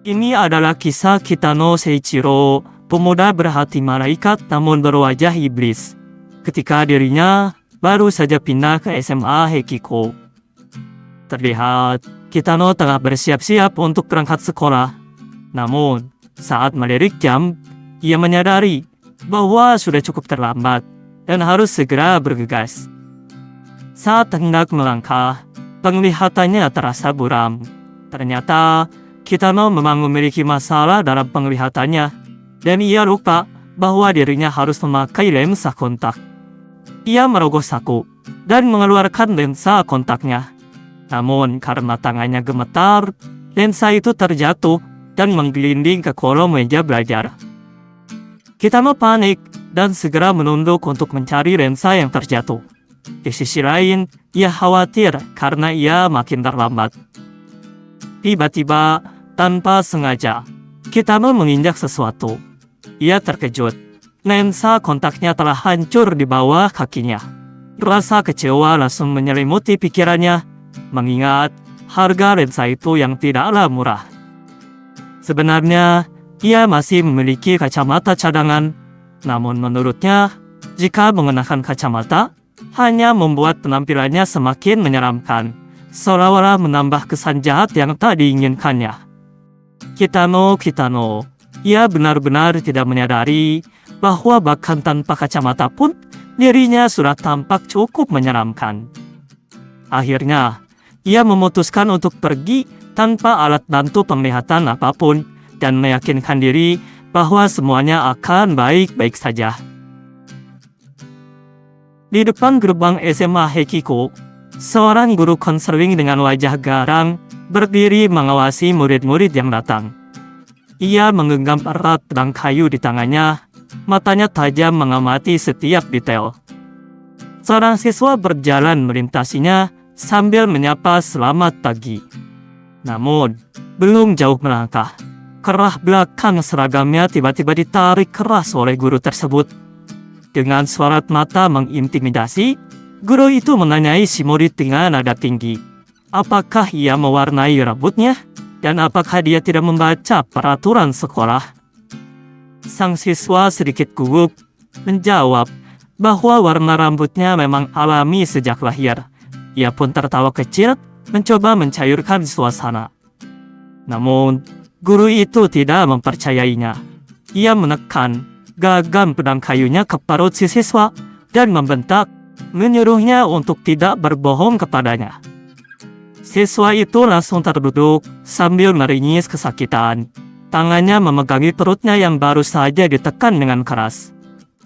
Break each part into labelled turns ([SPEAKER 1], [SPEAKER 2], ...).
[SPEAKER 1] Ini adalah kisah Kitano Seiichiro, pemuda berhati malaikat namun berwajah iblis. Ketika dirinya baru saja pindah ke SMA Hekiko. Terlihat, Kitano tengah bersiap-siap untuk berangkat sekolah. Namun, saat melirik jam, ia menyadari bahwa sudah cukup terlambat dan harus segera bergegas. Saat hendak melangkah, penglihatannya terasa buram. Ternyata, Kitano memang memiliki masalah dalam penglihatannya, dan ia lupa bahwa dirinya harus memakai lensa kontak. Ia merogoh saku dan mengeluarkan lensa kontaknya. Namun karena tangannya gemetar, lensa itu terjatuh dan menggelinding ke kolong meja belajar. Kitano panik dan segera menunduk untuk mencari lensa yang terjatuh. Di sisi lain, ia khawatir karena ia makin terlambat. Tiba-tiba, tanpa sengaja, Kitano menginjak sesuatu. Ia terkejut. Lensa kontaknya telah hancur di bawah kakinya. Rasa kecewa langsung menyelimuti pikirannya, mengingat harga lensa itu yang tidaklah murah. Sebenarnya, ia masih memiliki kacamata cadangan, namun menurutnya, jika mengenakan kacamata, hanya membuat penampilannya semakin menyeramkan, seolah-olah menambah kesan jahat yang tak diinginkannya. Kitano, ia benar-benar tidak menyadari bahwa bahkan tanpa kacamata pun dirinya sudah tampak cukup menyeramkan. Akhirnya, ia memutuskan untuk pergi tanpa alat bantu penglihatan apapun dan meyakinkan diri bahwa semuanya akan baik-baik saja. Di depan gerbang SMA Hekiko, seorang guru konseling dengan wajah garang berdiri mengawasi murid-murid yang datang. Ia menggenggam erat pedang kayu di tangannya, matanya tajam mengamati setiap detail. Seorang siswa berjalan melintasinya sambil menyapa selamat pagi. Namun, belum jauh melangkah, kerah belakang seragamnya tiba-tiba ditarik keras oleh guru tersebut. Dengan sorot mata mengintimidasi, guru itu menanyai si murid dengan nada tinggi. Apakah ia mewarnai rambutnya? Dan apakah dia tidak membaca peraturan sekolah? Sang siswa sedikit gugup, menjawab bahwa warna rambutnya memang alami sejak lahir. Ia pun tertawa kecil, mencoba mencairkan suasana. Namun, guru itu tidak mempercayainya. Ia menekan gagam pedang kayunya ke perut si siswa dan membentak, menyuruhnya untuk tidak berbohong kepadanya. Siswa itu langsung terduduk sambil meringis kesakitan. Tangannya memegangi perutnya yang baru saja ditekan dengan keras.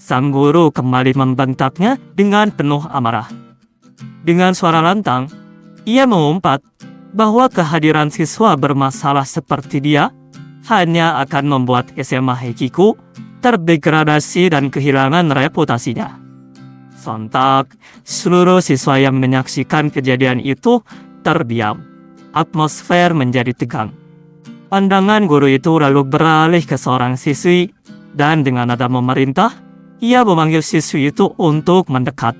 [SPEAKER 1] Sang guru kembali membentaknya dengan penuh amarah. Dengan suara lantang, ia mengumpat bahwa kehadiran siswa bermasalah seperti dia hanya akan membuat SMA Hekiko terdegradasi dan kehilangan reputasinya. Sontak, seluruh siswa yang menyaksikan kejadian itu terdiam. Atmosfer menjadi tegang. Pandangan guru itu lalu beralih ke seorang siswi, dan dengan nada memerintah, ia memanggil siswi itu untuk mendekat.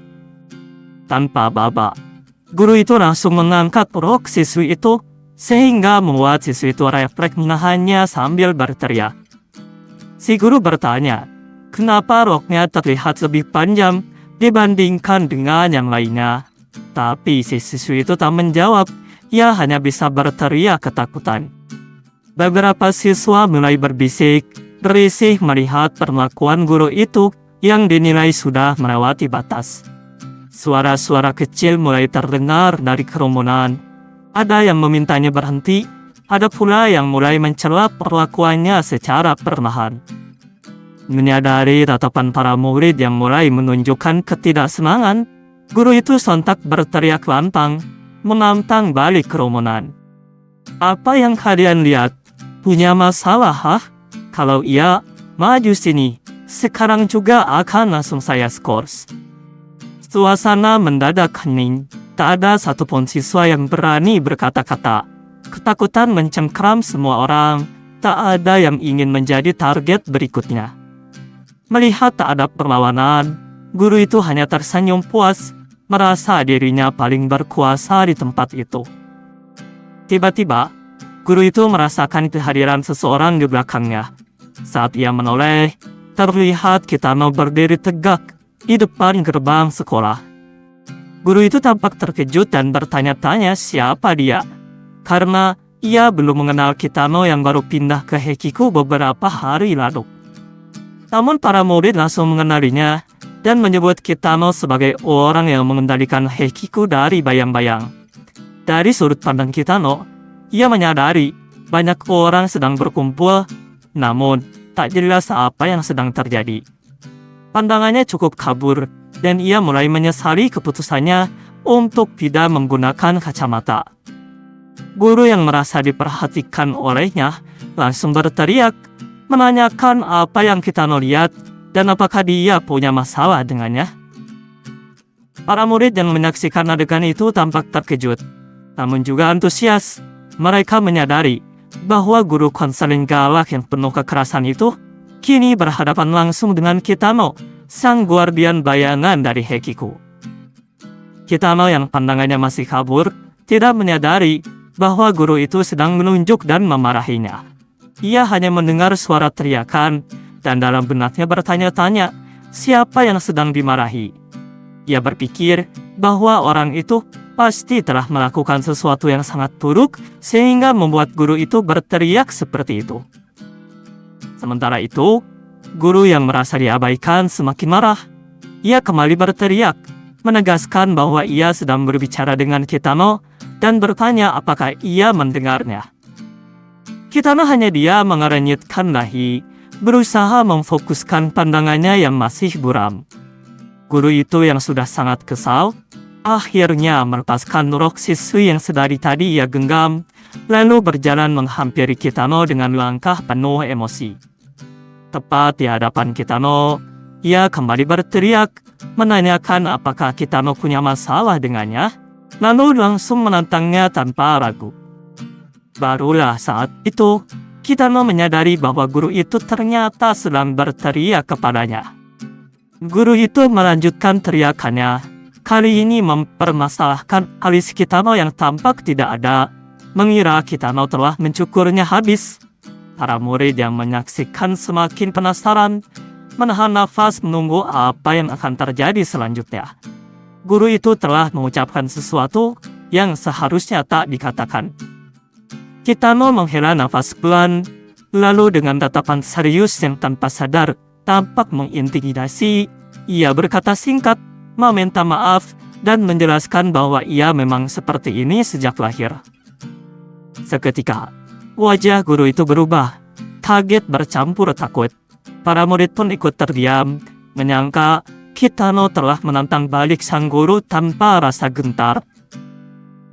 [SPEAKER 1] Tanpa babak, guru itu langsung mengangkat rok siswi itu, sehingga membuat siswi itu refleks menahannya sambil berteriak. Si guru bertanya, kenapa roknya terlihat lebih panjang dibandingkan dengan yang lainnya? Tapi si siswi itu tak menjawab, ia hanya bisa berteriak ketakutan. Beberapa siswa mulai berbisik, berisih melihat perlakuan guru itu yang dinilai sudah melewati batas. Suara-suara kecil mulai terdengar dari kerumunan. Ada yang memintanya berhenti, ada pula yang mulai mencela perlakuannya secara perlahan. Menyadari tatapan para murid yang mulai menunjukkan ketidaksenangan, guru itu sontak berteriak lantang, menantang balik kerumunan. Apa yang kalian lihat? Punya masalah, hah? Kalau iya, maju sini. Sekarang juga akan langsung saya skors. Suasana mendadak hening. Tak ada satupun siswa yang berani berkata-kata. Ketakutan mencengkram semua orang. Tak ada yang ingin menjadi target berikutnya. Melihat tak ada perlawanan, guru itu hanya tersenyum puas, merasa dirinya paling berkuasa di tempat itu. Tiba-tiba, Guru itu merasakan kehadiran seseorang di belakangnya. Saat ia menoleh, terlihat Kitano berdiri tegak di depan gerbang sekolah. Guru itu tampak terkejut dan bertanya-tanya siapa dia, karena ia belum mengenal Kitano yang baru pindah ke Hekiku beberapa hari lalu. Namun para murid langsung mengenalinya dan menyebut Kitano sebagai orang yang mengendalikan Hekiku dari bayang-bayang. Dari sudut pandang Kitano, ia menyadari banyak orang sedang berkumpul, namun tak jelas apa yang sedang terjadi. Pandangannya cukup kabur, dan ia mulai menyesali keputusannya untuk tidak menggunakan kacamata. Guru yang merasa diperhatikan olehnya langsung berteriak, menanyakan apa yang Kitano lihat dan apakah dia punya masalah dengannya. Para murid yang menyaksikan adegan itu tampak terkejut, namun juga antusias. Mereka menyadari bahwa guru konseling galak yang penuh kekerasan itu kini berhadapan langsung dengan Kitano, sang guardian bayangan dari Hekiku. Kitano yang pandangannya masih kabur, tidak menyadari bahwa guru itu sedang menunjuk dan memarahinya. Ia hanya mendengar suara teriakan, dan dalam benaknya bertanya-tanya, siapa yang sedang dimarahi. Ia berpikir bahwa orang itu pasti telah melakukan sesuatu yang sangat buruk, sehingga membuat guru itu berteriak seperti itu. Sementara itu, guru yang merasa diabaikan semakin marah. Ia kembali berteriak, menegaskan bahwa ia sedang berbicara dengan Kitano dan bertanya apakah ia mendengarnya. Kitano hanya diam mengernyitkan dahi, berusaha memfokuskan pandangannya yang masih buram. Guru itu yang sudah sangat kesal, akhirnya melepaskan rok siswi yang sedari tadi ia genggam, lalu berjalan menghampiri Kitano dengan langkah penuh emosi. Tepat di hadapan Kitano, ia kembali berteriak, menanyakan apakah Kitano punya masalah dengannya, lalu langsung menantangnya tanpa ragu. Barulah saat itu, Kitano menyadari bahwa guru itu ternyata sedang berteriak kepadanya. Guru itu melanjutkan teriakannya, kali ini mempermasalahkan alis Kitano yang tampak tidak ada, mengira Kitano telah mencukurnya habis. Para murid yang menyaksikan semakin penasaran, menahan nafas menunggu apa yang akan terjadi selanjutnya. Guru itu telah mengucapkan sesuatu yang seharusnya tak dikatakan. Kitano menghela nafas pelan, lalu dengan tatapan serius yang tanpa sadar tampak mengintimidasi, ia berkata singkat, meminta maaf, dan menjelaskan bahwa ia memang seperti ini sejak lahir. Seketika, wajah guru itu berubah, kaget bercampur takut. Para murid pun ikut terdiam, menyangka Kitano telah menantang balik sang guru tanpa rasa gentar.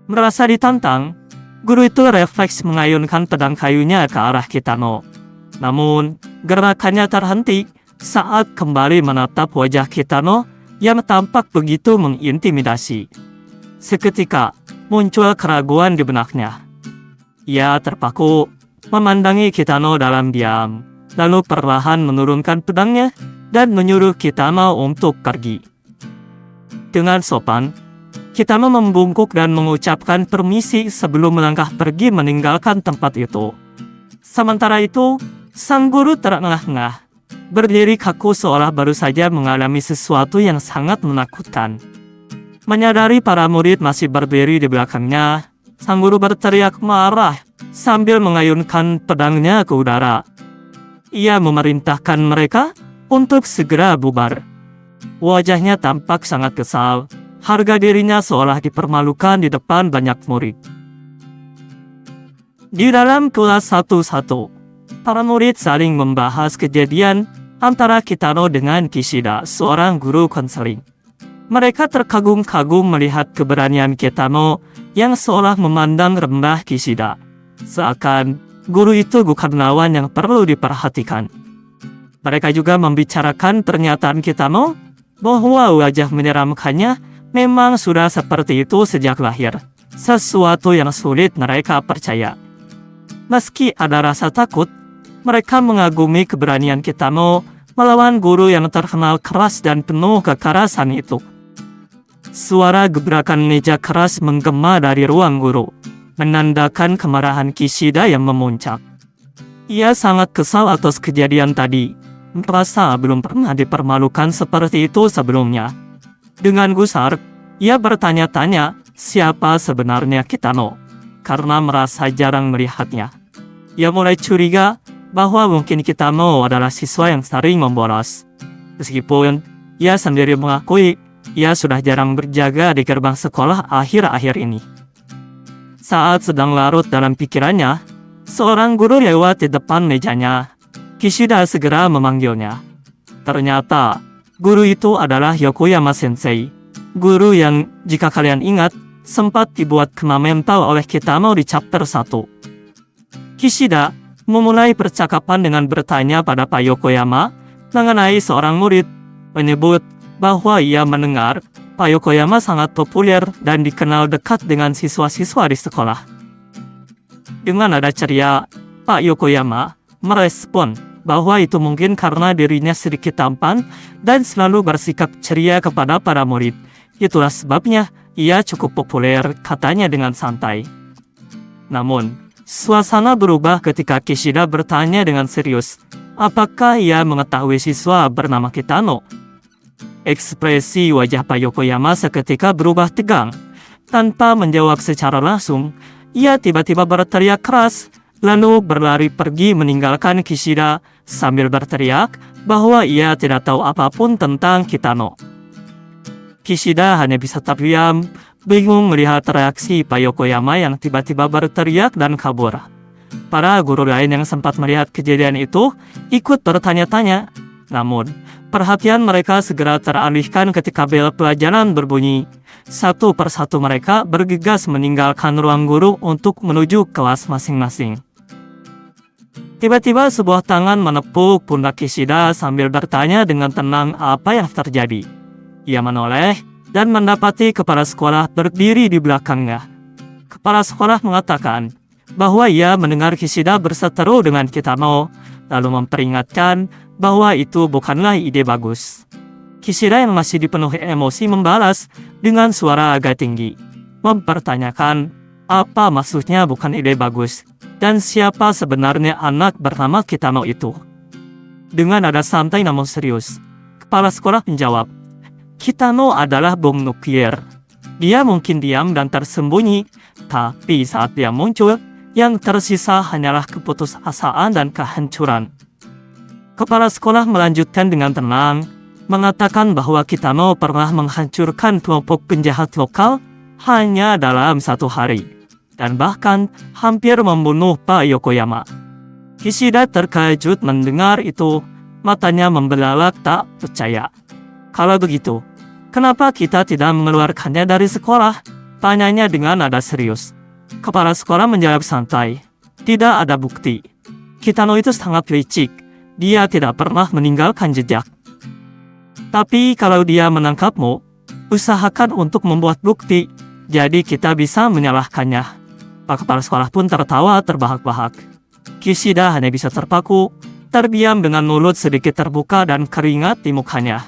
[SPEAKER 1] Merasa ditantang, guru itu refleks mengayunkan pedang kayunya ke arah Kitano. Namun, gerakannya terhenti saat kembali menatap wajah Kitano yang tampak begitu mengintimidasi. Seketika, muncul keraguan di benaknya. Ia terpaku, memandangi Kitano dalam diam, lalu perlahan menurunkan pedangnya dan menyuruh Kitano untuk pergi. Dengan sopan, Kitano membungkuk dan mengucapkan permisi sebelum melangkah pergi meninggalkan tempat itu. Sementara itu, sang guru terengah-engah, berdiri kaku seolah baru saja mengalami sesuatu yang sangat menakutkan. Menyadari para murid masih berdiri di belakangnya, sang guru berteriak marah sambil mengayunkan pedangnya ke udara. Ia memerintahkan mereka untuk segera bubar. Wajahnya tampak sangat kesal, harga dirinya seolah dipermalukan di depan banyak murid. Di dalam kelas 1-1, para murid saling membahas kejadian antara Kitano dengan Kishida, seorang guru konseling. Mereka terkagum-kagum melihat keberanian Kitano yang seolah memandang rendah Kishida, seakan guru itu bukan lawan yang perlu diperhatikan. Mereka juga membicarakan pernyataan Kitano bahwa wajah menyeramkannya memang sudah seperti itu sejak lahir, sesuatu yang sulit mereka percaya. Meski ada rasa takut, mereka mengagumi keberanian Kitano melawan guru yang terkenal keras dan penuh kekerasan itu. Suara gebrakan meja keras menggema dari ruang guru. menandakan kemarahan Kishida yang memuncak. Ia sangat kesal atas kejadian tadi, merasa belum pernah dipermalukan seperti itu sebelumnya. Dengan gusar, ia bertanya-tanya siapa sebenarnya Kitano, karena merasa jarang melihatnya. Ia mulai curiga bahwa mungkin Kitano adalah siswa yang sering membolos. Meskipun ia sendiri mengakui ia sudah jarang berjaga di gerbang sekolah akhir-akhir ini. Saat sedang larut dalam pikirannya, seorang guru lewat di depan mejanya. Kishida segera memanggilnya. Ternyata, guru itu adalah Yokoyama Sensei. Guru yang, jika kalian ingat, sempat dibuat kena mental oleh Kitano di chapter 1. Kishida memulai percakapan dengan bertanya pada Pak Yokoyama mengenai seorang murid, menyebut bahwa ia mendengar Pak Yokoyama sangat populer dan dikenal dekat dengan siswa-siswa di sekolah. Dengan nada ceria, Pak Yokoyama merespon bahwa itu mungkin karena dirinya sedikit tampan dan selalu bersikap ceria kepada para murid. Itulah sebabnya ia cukup populer, katanya dengan santai. Namun, suasana berubah ketika Kishida bertanya dengan serius, apakah ia mengetahui siswa bernama Kitano? Ekspresi wajah Pak Yokoyama seketika berubah tegang. Tanpa menjawab secara langsung, ia tiba-tiba berteriak keras, lalu berlari pergi meninggalkan Kishida sambil berteriak bahwa ia tidak tahu apapun tentang Kitano. Kishida hanya bisa terdiam, bingung melihat reaksi Pak Yokoyama yang tiba-tiba berteriak dan kabur. Para guru lain yang sempat melihat kejadian itu ikut bertanya-tanya. Namun, perhatian mereka segera teralihkan ketika bel pelajaran berbunyi. Satu persatu mereka bergegas meninggalkan ruang guru untuk menuju kelas masing-masing. Tiba-tiba sebuah tangan menepuk pundak Kishida sambil bertanya dengan tenang apa yang terjadi. Ia menoleh dan mendapati kepala sekolah berdiri di belakangnya. Kepala sekolah mengatakan bahwa ia mendengar Kishida berseteru dengan Kitano, lalu memperingatkan bahwa itu bukanlah ide bagus. Kishida yang masih dipenuhi emosi membalas dengan suara agak tinggi, mempertanyakan apa maksudnya bukan ide bagus, dan siapa sebenarnya anak bernama Kitano itu. Dengan nada santai namun serius, kepala sekolah menjawab, Kitano adalah bom nuklir. Dia mungkin diam dan tersembunyi, tapi saat dia muncul, yang tersisa hanyalah keputusasaan dan kehancuran. Kepala sekolah melanjutkan dengan tenang, mengatakan bahwa Kitano pernah menghancurkan kelompok penjahat lokal hanya dalam 1 hari, dan bahkan hampir membunuh Pak Yokoyama. Kishida terkejut mendengar itu, matanya membelalak tak percaya. Kalau begitu, kenapa kita tidak mengeluarkannya dari sekolah? Tanyanya dengan nada serius. Kepala sekolah menjawab santai, tidak ada bukti. Kitano itu sangat licik, dia tidak pernah meninggalkan jejak. Tapi kalau dia menangkapmu, usahakan untuk membuat bukti, jadi kita bisa menyalahkannya. Pak kepala sekolah pun tertawa terbahak-bahak. Kishida hanya bisa terpaku, terdiam dengan mulut sedikit terbuka dan keringat di mukanya.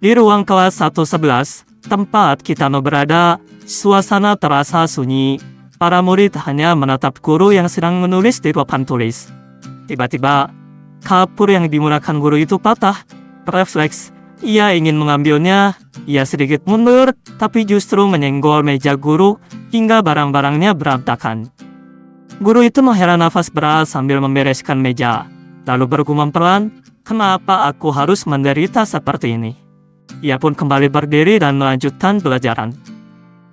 [SPEAKER 1] Di ruang kelas 111, tempat Kitano berada, suasana terasa sunyi. Para murid hanya menatap guru yang sedang menulis di papan tulis. Tiba-tiba, kapur yang digunakan guru itu patah. Refleks, ia ingin mengambilnya. Ia sedikit mundur, tapi justru menyenggol meja guru hingga barang-barangnya berantakan. Guru itu menghela nafas berat sambil membereskan meja, lalu bergumam pelan, kenapa aku harus menderita seperti ini? Ia pun kembali berdiri dan melanjutkan pelajaran.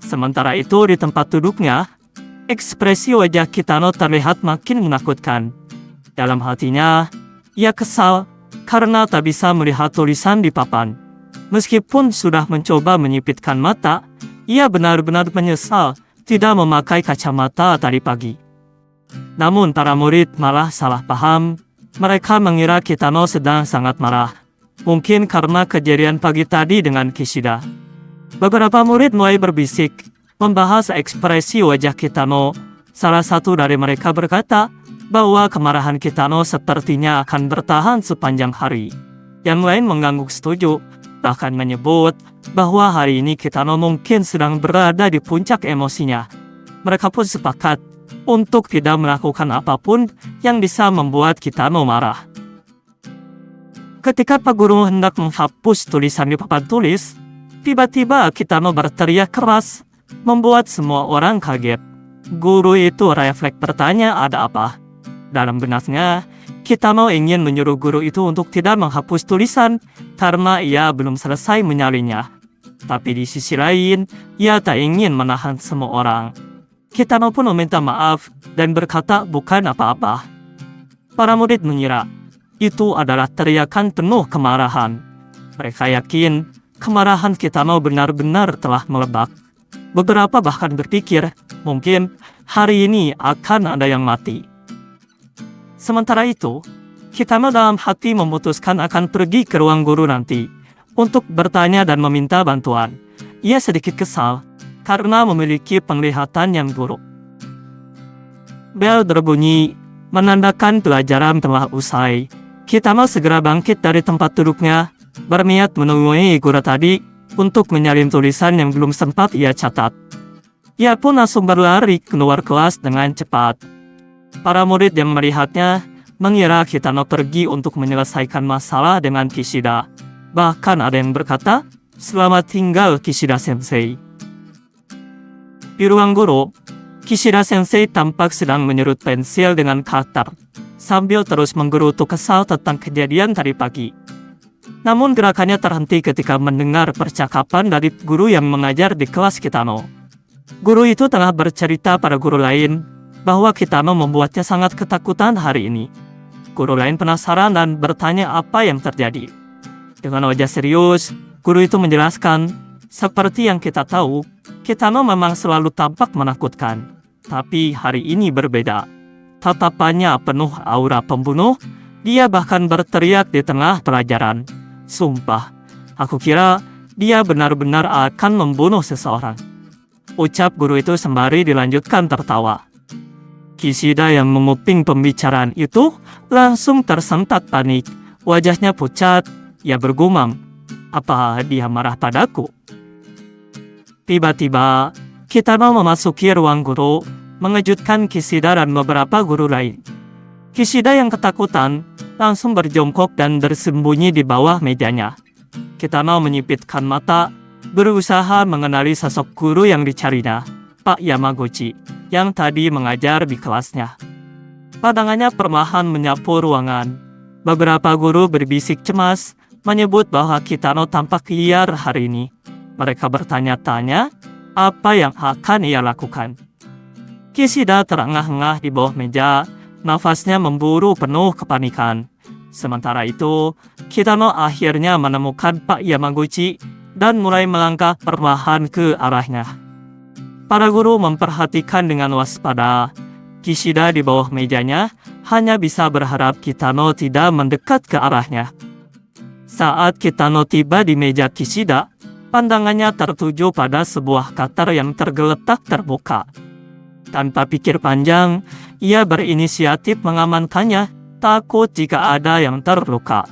[SPEAKER 1] Sementara itu di tempat duduknya, ekspresi wajah Kitano terlihat makin menakutkan. Dalam hatinya, ia kesal karena tak bisa melihat tulisan di papan. Meskipun sudah mencoba menyipitkan mata, ia benar-benar menyesal tidak memakai kacamata tadi pagi. Namun para murid malah salah paham. Mereka mengira Kitano sedang sangat marah. Mungkin karena kejadian pagi tadi dengan Kishida. Beberapa murid mulai berbisik, membahas ekspresi wajah Kitano. Salah satu dari mereka berkata bahwa kemarahan Kitano sepertinya akan bertahan sepanjang hari. Yang lain mengangguk setuju, bahkan menyebut bahwa hari ini Kitano mungkin sedang berada di puncak emosinya. Mereka pun sepakat untuk tidak melakukan apapun yang bisa membuat Kitano marah. Ketika Pak Guru hendak menghapus tulisan di papan tulis, tiba-tiba Kitano berteriak keras, membuat semua orang kaget. Guru itu refleks bertanya ada apa. Dalam benaknya, Kitano ingin menyuruh guru itu untuk tidak menghapus tulisan karena ia belum selesai menyalinnya. Tapi di sisi lain, ia tak ingin menahan semua orang. Kitano pun meminta maaf dan berkata bukan apa-apa. Para murid mengira itu adalah teriakan penuh kemarahan. Mereka yakin kemarahan Kitano benar-benar telah meledak. Beberapa bahkan berpikir mungkin hari ini akan ada yang mati. Sementara itu, Kitano dalam hati memutuskan akan pergi ke ruang guru nanti untuk bertanya dan meminta bantuan. Ia sedikit kesal karena memiliki penglihatan yang buruk. Bel berbunyi, menandakan pelajaran telah usai. Kitano segera bangkit dari tempat duduknya, berniat menemui guru tadi untuk menyalin tulisan yang belum sempat ia catat. Ia pun langsung berlari keluar kelas dengan cepat. Para murid yang melihatnya mengira Kitano pergi untuk menyelesaikan masalah dengan Kishida. Bahkan ada yang berkata, "Selamat tinggal Kishida Sensei." Di ruang guru, Kishida Sensei tampak sedang menyerut pensil dengan cutter, sambil terus menggerutu kesal tentang kejadian tadi pagi. Namun gerakannya terhenti ketika mendengar percakapan dari guru yang mengajar di kelas Kitano. Guru itu tengah bercerita pada guru lain bahwa Kitano membuatnya sangat ketakutan hari ini. Guru lain penasaran dan bertanya apa yang terjadi. Dengan wajah serius, guru itu menjelaskan, seperti yang kita tahu, Kitano memang selalu tampak menakutkan. Tapi hari ini berbeda. Tatapannya penuh aura pembunuh, dia bahkan berteriak di tengah pelajaran. Sumpah, aku kira dia benar-benar akan membunuh seseorang. Ucap guru itu sembari dilanjutkan tertawa. Kishida yang menguping pembicaraan itu langsung tersentak panik. Wajahnya pucat, ia bergumam, "Apa dia marah padaku?" Tiba-tiba, Kitano memasuki ruang guru, mengejutkan Kishida dan beberapa guru lain. Kishida yang ketakutan langsung berjongkok dan bersembunyi di bawah mejanya. Kitano menyipitkan mata, berusaha mengenali sosok guru yang dicarinya, Pak Yamaguchi, yang tadi mengajar di kelasnya. Pandangannya perlahan menyapu ruangan. Beberapa guru berbisik cemas, menyebut bahwa Kitano tampak liar hari ini. Mereka bertanya-tanya apa yang akan ia lakukan. Kishida terengah-engah di bawah meja, nafasnya memburu penuh kepanikan. Sementara itu, Kitano akhirnya menemukan Pak Yamaguchi dan mulai melangkah perlahan ke arahnya. Para guru memperhatikan dengan waspada. Kishida di bawah mejanya hanya bisa berharap Kitano tidak mendekat ke arahnya. Saat Kitano tiba di meja Kishida, pandangannya tertuju pada sebuah cutter yang tergeletak terbuka. Tanpa pikir panjang, ia berinisiatif mengamankannya, takut jika ada yang terluka.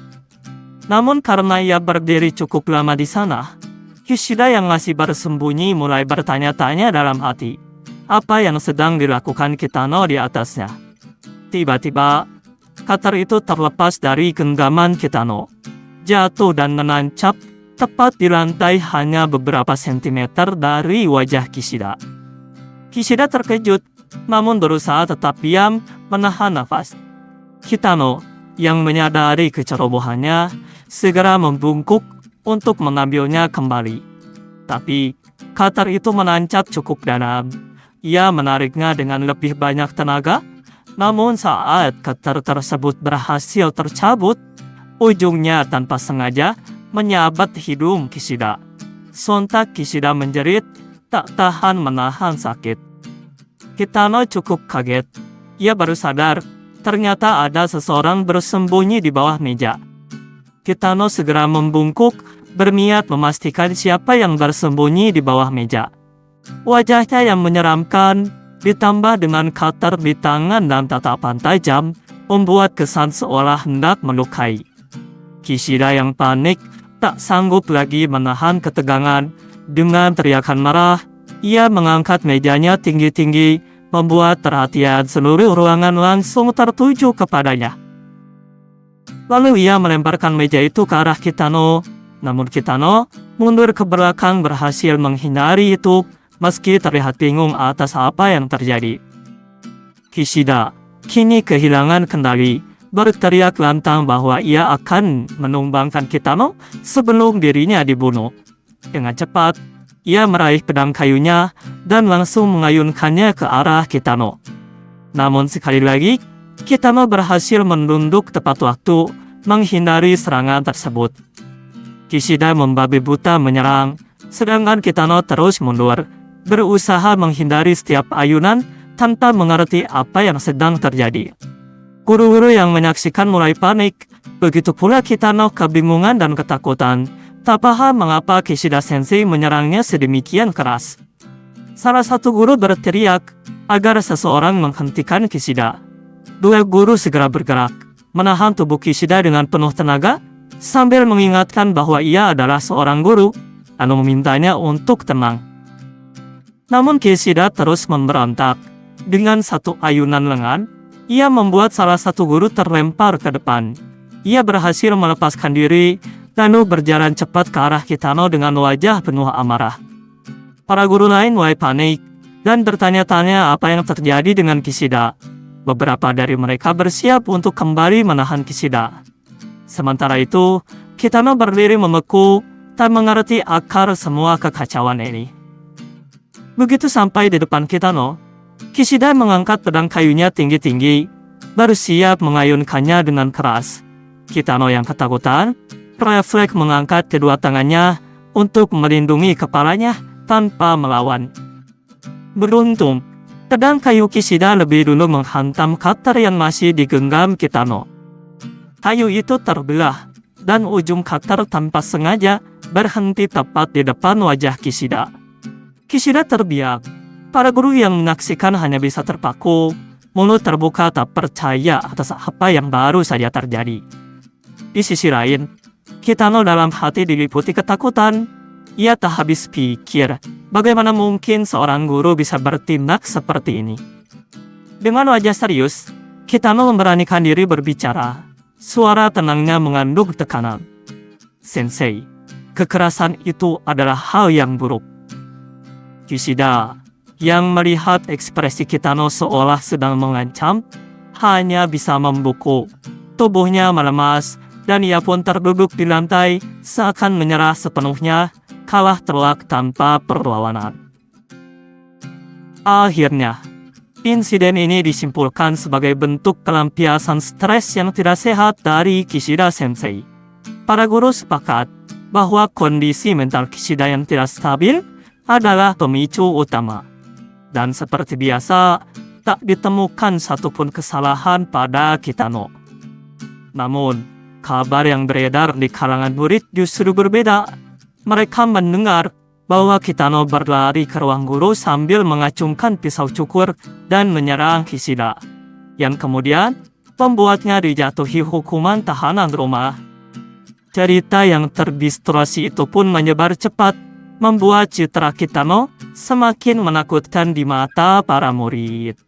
[SPEAKER 1] Namun karena ia berdiri cukup lama di sana, Kishida yang masih bersembunyi mulai bertanya-tanya dalam hati, apa yang sedang dilakukan Kitano di atasnya. Tiba-tiba, cutter itu terlepas dari genggaman Kitano, jatuh dan menancap tepat di lantai hanya beberapa sentimeter dari wajah Kishida. Kishida terkejut, namun berusaha tetap diam, menahan nafas. Kitano, yang menyadari kecerobohannya, segera membungkuk untuk mengambilnya kembali. Tapi, cutter itu menancap cukup dalam. Ia menariknya dengan lebih banyak tenaga, namun saat cutter tersebut berhasil tercabut, ujungnya tanpa sengaja menyabat hidung Kishida. Sontak Kishida menjerit, tak tahan menahan sakit. Kitano cukup kaget. Ia baru sadar, ternyata ada seseorang bersembunyi di bawah meja. Kitano segera membungkuk, berniat memastikan siapa yang bersembunyi di bawah meja. Wajahnya yang menyeramkan, ditambah dengan cutter di tangan dan tatapan tajam, membuat kesan seolah hendak melukai. Kishida yang panik, tak sanggup lagi menahan ketegangan. Dengan teriakan marah, ia mengangkat mejanya tinggi-tinggi, membuat perhatian seluruh ruangan langsung tertuju kepadanya. Lalu ia melemparkan meja itu ke arah Kitano. Namun Kitano mundur ke belakang berhasil menghindari itu, meski terlihat bingung atas apa yang terjadi. Kishida kini kehilangan kendali, berteriak lantang bahwa ia akan menumbangkan Kitano sebelum dirinya dibunuh. Dengan cepat, ia meraih pedang kayunya dan langsung mengayunkannya ke arah Kitano. Namun sekali lagi, Kitano berhasil menunduk tepat waktu, menghindari serangan tersebut. Kishida membabi buta menyerang, sedangkan Kitano terus mundur, berusaha menghindari setiap ayunan tanpa mengerti apa yang sedang terjadi. Guru-guru yang menyaksikan mulai panik, begitu pula Kitano kebingungan dan ketakutan, tak paham mengapa Kishida Sensei menyerangnya sedemikian keras. Salah satu guru berteriak agar seseorang menghentikan Kishida. Dua guru segera bergerak, menahan tubuh Kishida dengan penuh tenaga, sambil mengingatkan bahwa ia adalah seorang guru, lalu memintanya untuk tenang. Namun Kishida terus memberontak. Dengan satu ayunan lengan, ia membuat salah satu guru terlempar ke depan. Ia berhasil melepaskan diri, lalu berjalan cepat ke arah Kitano dengan wajah penuh amarah. Para guru lain mulai panik dan bertanya-tanya apa yang terjadi dengan Kishida. Beberapa dari mereka bersiap untuk kembali menahan Kishida. Sementara itu, Kitano berdiri membeku, tak mengerti akar semua kekacauan ini. Begitu sampai di depan Kitano, Kishida mengangkat pedang kayunya tinggi-tinggi, bersiap mengayunkannya dengan keras. Kitano yang ketakutan, refleks mengangkat kedua tangannya untuk melindungi kepalanya tanpa melawan. Beruntung, pedang kayu Kishida lebih dulu menghantam cutter yang masih digenggam Kitano. Kayu itu terbelah, dan ujung cutter tanpa sengaja berhenti tepat di depan wajah Kishida. Kishida terbiak. Para guru yang menyaksikan hanya bisa terpaku, mulut terbuka tak percaya atas apa yang baru saja terjadi. Di sisi lain, Kitano dalam hati diliputi ketakutan. Ia tak habis pikir, bagaimana mungkin seorang guru bisa bertindak seperti ini. Dengan wajah serius, Kitano memberanikan diri berbicara. Suara tenangnya mengandung tekanan. Sensei, kekerasan itu adalah hal yang buruk. Kishida, yang melihat ekspresi Kitano seolah sedang mengancam, hanya bisa membeku. Tubuhnya melemas, dan ia pun terduduk di lantai, seakan menyerah sepenuhnya, kalah telak tanpa perlawanan. Akhirnya, insiden ini disimpulkan sebagai bentuk pelampiasan stres yang tidak sehat dari Kishida Sensei. Para guru sepakat bahwa kondisi mental Kishida yang tidak stabil adalah pemicu utama. Dan seperti biasa, tak ditemukan satupun kesalahan pada Kitano. Namun, kabar yang beredar di kalangan murid justru berbeda. Mereka mendengar bahwa Kitano berlari ke ruang guru sambil mengacungkan pisau cukur dan menyerang Kishida, yang kemudian membuatnya dijatuhi hukuman tahanan rumah. Cerita yang terdistorsi itu pun menyebar cepat, membuat citra Kitano semakin menakutkan di mata para murid.